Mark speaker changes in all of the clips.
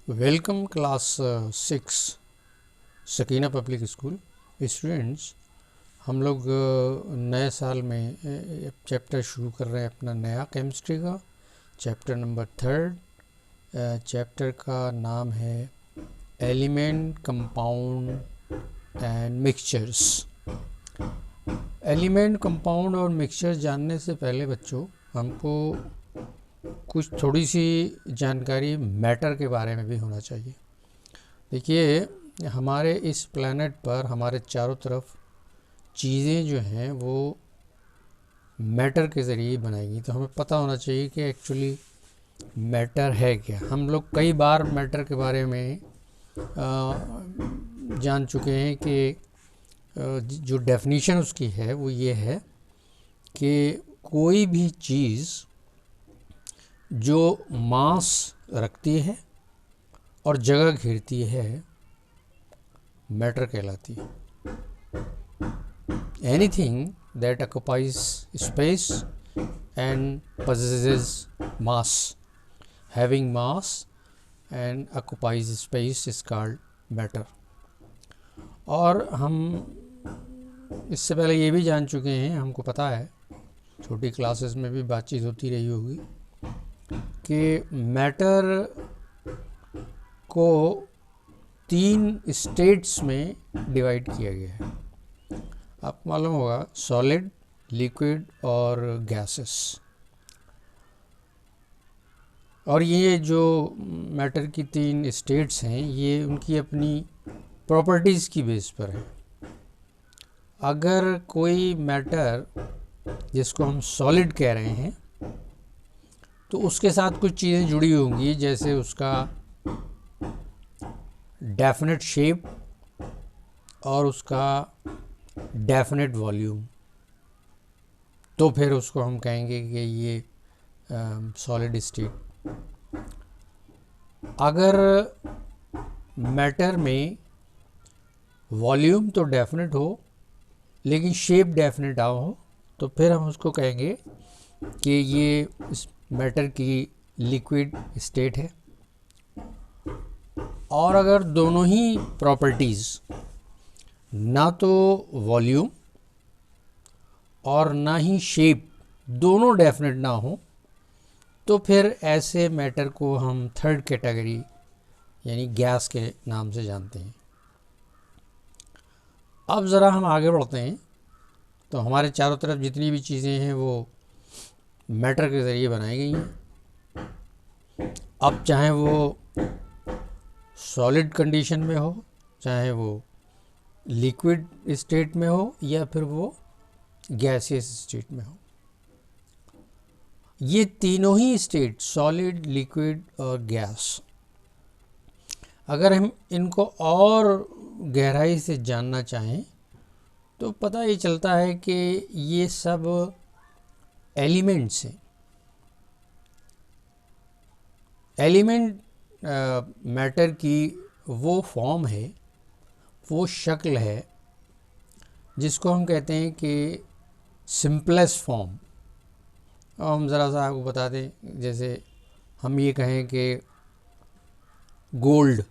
Speaker 1: Welcome class 6 Sakina public school students. हम लोग नए साल में चैप्टर शुरू कर रहे हैं अपना नया केमिस्ट्री का चैप्टर नंबर 3। चैप्टर का नाम है element compound and mixtures. Element compound और मिक्सचर जानने से पहले बच्चों हमको कुछ थोड़ी सी जानकारी मैटर के बारे में भी होना चाहिए। देखिए, हमारे इस प्लैनेट पर हमारे चारों तरफ चीज़ें जो हैं वो मैटर के ज़रिए बनाई गई, तो हमें पता होना चाहिए कि एक्चुअली मैटर है क्या। हम लोग कई बार मैटर के बारे में जान चुके हैं कि जो डेफिनीशन उसकी है वो ये है कि कोई भी चीज़ जो मास रखती है और जगह घेरती है मैटर कहलाती है। Anything that occupies space and possesses mass, having mass and occupies space is called matter। और हम इससे पहले ये भी जान चुके हैं, हमको पता है, छोटी क्लासेस में भी बातचीत होती रही होगी कि मैटर को 3 स्टेट्स में डिवाइड किया गया है। आपको मालूम होगा, सॉलिड, लिक्विड और गैसेस। और ये जो मैटर की 3 स्टेट्स हैं ये उनकी अपनी प्रॉपर्टीज़ की बेस पर है। अगर कोई मैटर जिसको हम सॉलिड कह रहे हैं तो उसके साथ कुछ चीज़ें जुड़ी होंगी, जैसे उसका डेफिनेट शेप और उसका डेफिनेट वॉल्यूम, तो फिर उसको हम कहेंगे कि ये सॉलिड स्टेट। अगर मैटर में वॉल्यूम तो डेफिनेट हो लेकिन शेप डेफिनेट ना हो तो फिर हम उसको कहेंगे कि ये इस मैटर की लिक्विड स्टेट है। और अगर दोनों ही प्रॉपर्टीज़, ना तो वॉल्यूम और ना ही शेप, दोनों डेफिनेट ना हो तो फिर ऐसे मैटर को हम थर्ड कैटेगरी यानी गैस के नाम से जानते हैं। अब ज़रा हम आगे बढ़ते हैं तो हमारे चारों तरफ जितनी भी चीज़ें हैं वो मैटर के ज़रिए बनाई गई हैं। अब चाहे वो सॉलिड कंडीशन में हो, चाहे वो लिक्विड स्टेट में हो या फिर वो गैसियस स्टेट में हो, ये तीनों ही स्टेट सॉलिड, लिक्विड और गैस, अगर हम इनको और गहराई से जानना चाहें तो पता ये चलता है कि ये सब एलिमेंट्स हैं। एलिमेंट मैटर की वो फॉर्म है, वो शक्ल है जिसको हम कहते हैं कि सिंपलेस्ट फॉर्म। और हम ज़रा सा आपको बता दें, जैसे हम ये कहें कि गोल्ड,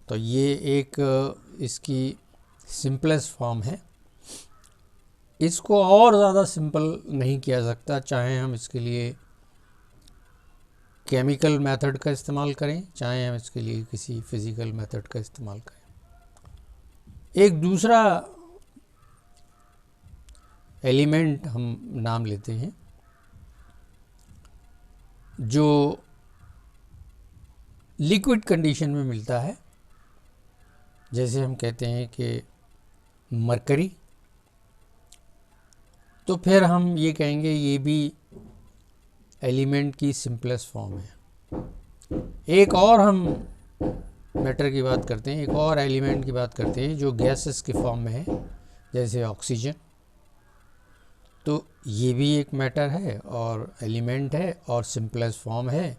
Speaker 1: तो ये एक इसकी सिंपलेस्ट फॉर्म है। इसको और ज़्यादा सिंपल नहीं किया सकता, चाहे हम इसके लिए केमिकल मेथड का इस्तेमाल करें, चाहे हम इसके लिए किसी फिज़िकल मेथड का इस्तेमाल करें। एक दूसरा एलिमेंट हम नाम लेते हैं जो लिक्विड कंडीशन में मिलता है, जैसे हम कहते हैं कि मरकरी, तो फिर हम ये कहेंगे ये भी एलिमेंट की सिंपलेस्ट फॉर्म है। एक और हम मैटर की बात करते हैं, एक और एलिमेंट की बात करते हैं जो गैसेस की फॉर्म में है, जैसे ऑक्सीजन। तो ये भी एक मैटर है और एलिमेंट है और सिंपलेस्ट फॉर्म है।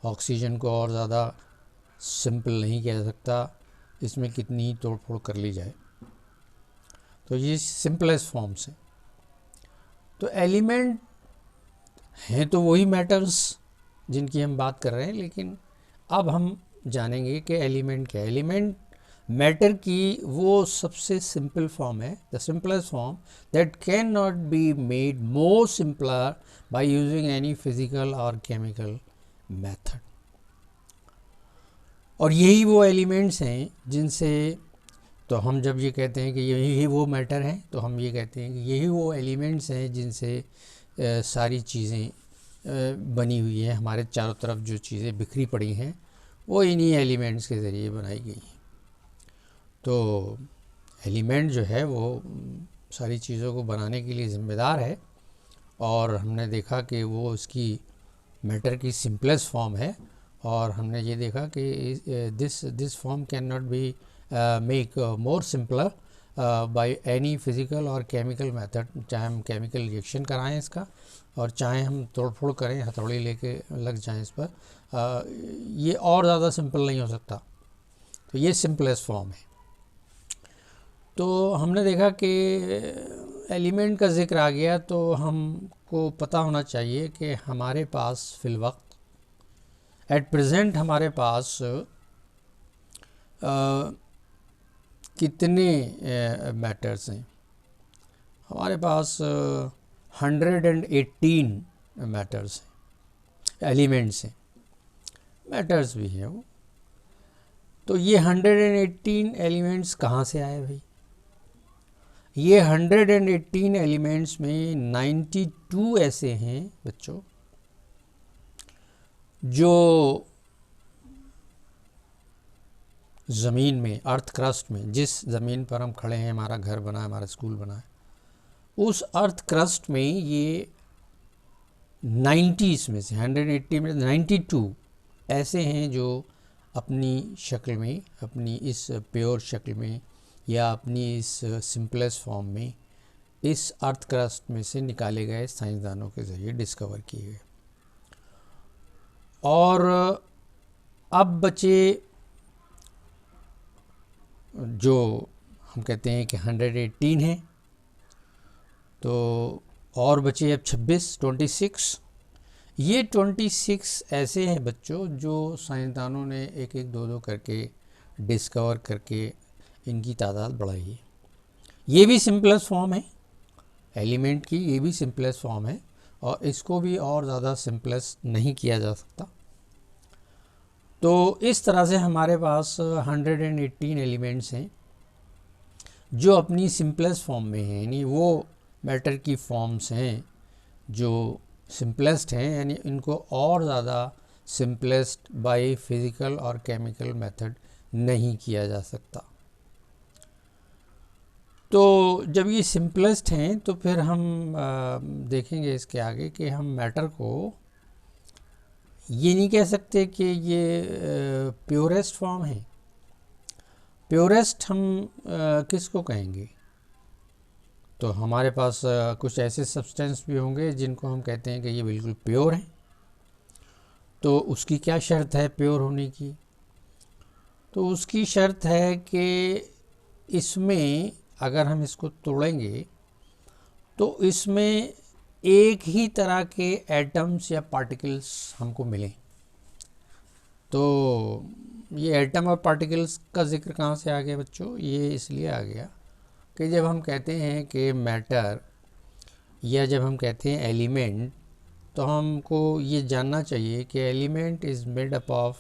Speaker 1: ऑक्सीजन को और ज़्यादा सिंपल नहीं किया जा सकता, इसमें कितनी ही तोड़ फोड़ कर ली जाए। तो ये सिंपलेस्ट फॉर्म्स हैं। तो एलिमेंट हैं तो वही मैटर्स जिनकी हम बात कर रहे हैं, लेकिन अब हम जानेंगे कि एलिमेंट क्या है। एलिमेंट मैटर की वो सबसे सिंपल फॉर्म है, the simplest form that can not be made more simpler by using any physical और केमिकल मेथड। और यही वो एलिमेंट्स हैं जिनसे, तो हम जब ये कहते हैं कि यही वो मैटर है, तो हम ये कहते हैं कि यही वो एलिमेंट्स हैं जिनसे सारी चीज़ें बनी हुई हैं। हमारे चारों तरफ जो चीज़ें बिखरी पड़ी हैं वो इन्हीं एलिमेंट्स के ज़रिए बनाई गई हैं। तो एलिमेंट जो है वो सारी चीज़ों को बनाने के लिए ज़िम्मेदार है, और हमने देखा कि वो उसकी मैटर की सिंपलेस्ट फॉर्म है। और हमने ये देखा कि this form can not be make more simpler by any physical और केमिकल मेथड। चाहे हम केमिकल रिएक्शन कराएं इसका, और चाहे हम तोड़ फोड़ करें, हथौड़ी लेके लग जाएं इस पर, ये और ज़्यादा सिंपल नहीं हो सकता। तो ये सिंपलेस्ट फॉर्म है। तो हमने देखा कि एलिमेंट का ज़िक्र आ गया, तो हमको पता होना चाहिए कि हमारे पास फ़िलवक्त एट प्रेजेंट हमारे पास कितने मैटर्स हैं। हमारे पास 118 मैटर्स हैं, एलिमेंट्स हैं, मैटर्स भी हैं वो। तो ये 118 एलिमेंट्स कहाँ से आए भाई? ये 118 एलिमेंट्स में 92 ऐसे हैं बच्चों जो ज़मीन में, अर्थ क्रस्ट में, जिस ज़मीन पर हम खड़े हैं, हमारा घर बना है, हमारा स्कूल बना है, उस अर्थ क्रस्ट में ये 90 में से 180 में 92 ऐसे हैं जो अपनी शक्ल में, अपनी इस प्योर शक्ल में या अपनी इस सिंपलेस्ट फॉर्म में इस अर्थ क्रस्ट में से निकाले गए, साइंसदानों के ज़रिए डिस्कवर किए गए। और अब बचे जो हम कहते हैं कि 118 हैं, तो और बचे अब 26। ये 26 ऐसे हैं बच्चों जो साइंसदानों ने एक एक दो करके डिस्कवर करके इनकी तादाद बढ़ाई है। ये भी सिंपलेस्ट फॉर्म है एलिमेंट की, ये भी सिंपलेस्ट फॉर्म है, और इसको भी और ज़्यादा सिंपलेस्ट नहीं किया जा सकता। तो इस तरह से हमारे पास 118 एलिमेंट्स हैं जो अपनी सिंपलेस्ट फॉर्म में हैं, यानी वो मैटर की फॉर्म्स हैं जो सिंपलेस्ट हैं, यानी इनको और ज़्यादा सिंपलेस्ट बाय फिज़िकल और केमिकल मेथड नहीं किया जा सकता। तो जब ये सिंपलेस्ट हैं तो फिर हम देखेंगे इसके आगे कि हम मैटर को ये नहीं कह सकते कि ये प्योरेस्ट फॉर्म है। प्योरेस्ट हम किसको कहेंगे? तो हमारे पास कुछ ऐसे सब्सटेंस भी होंगे जिनको हम कहते हैं कि ये बिल्कुल प्योर हैं। तो उसकी क्या शर्त है प्योर होने की? तो उसकी शर्त है कि इसमें अगर हम इसको तोड़ेंगे तो इसमें एक ही तरह के एटम्स या पार्टिकल्स हमको मिलें। तो ये एटम और पार्टिकल्स का जिक्र कहाँ से आ गया बच्चों? ये इसलिए आ गया कि जब हम कहते हैं कि मैटर या जब हम कहते हैं एलिमेंट, तो हमको ये जानना चाहिए कि element is made up of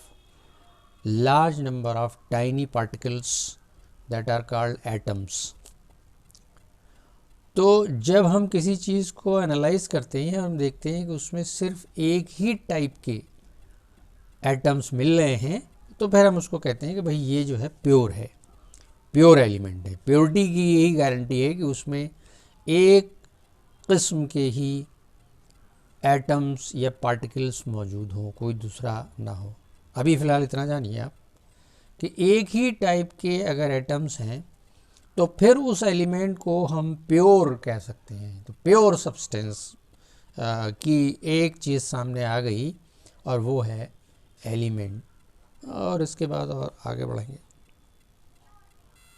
Speaker 1: large number of tiny particles that are called atoms. तो जब हम किसी चीज़ को एनालाइज करते हैं, हम देखते हैं कि उसमें सिर्फ एक ही टाइप के एटम्स मिल रहे हैं, तो फिर हम उसको कहते हैं कि भाई ये जो है प्योर है, प्योर एलिमेंट है। प्योरिटी की यही गारंटी है कि उसमें एक किस्म के ही एटम्स या पार्टिकल्स मौजूद हों, कोई दूसरा ना हो। अभी फ़िलहाल इतना जानिए आप कि एक ही टाइप के अगर एटम्स हैं तो फिर उस एलिमेंट को हम प्योर कह सकते हैं। तो प्योर सब्सटेंस की एक चीज़ सामने आ गई और वो है एलिमेंट। और इसके बाद और आगे बढ़ेंगे।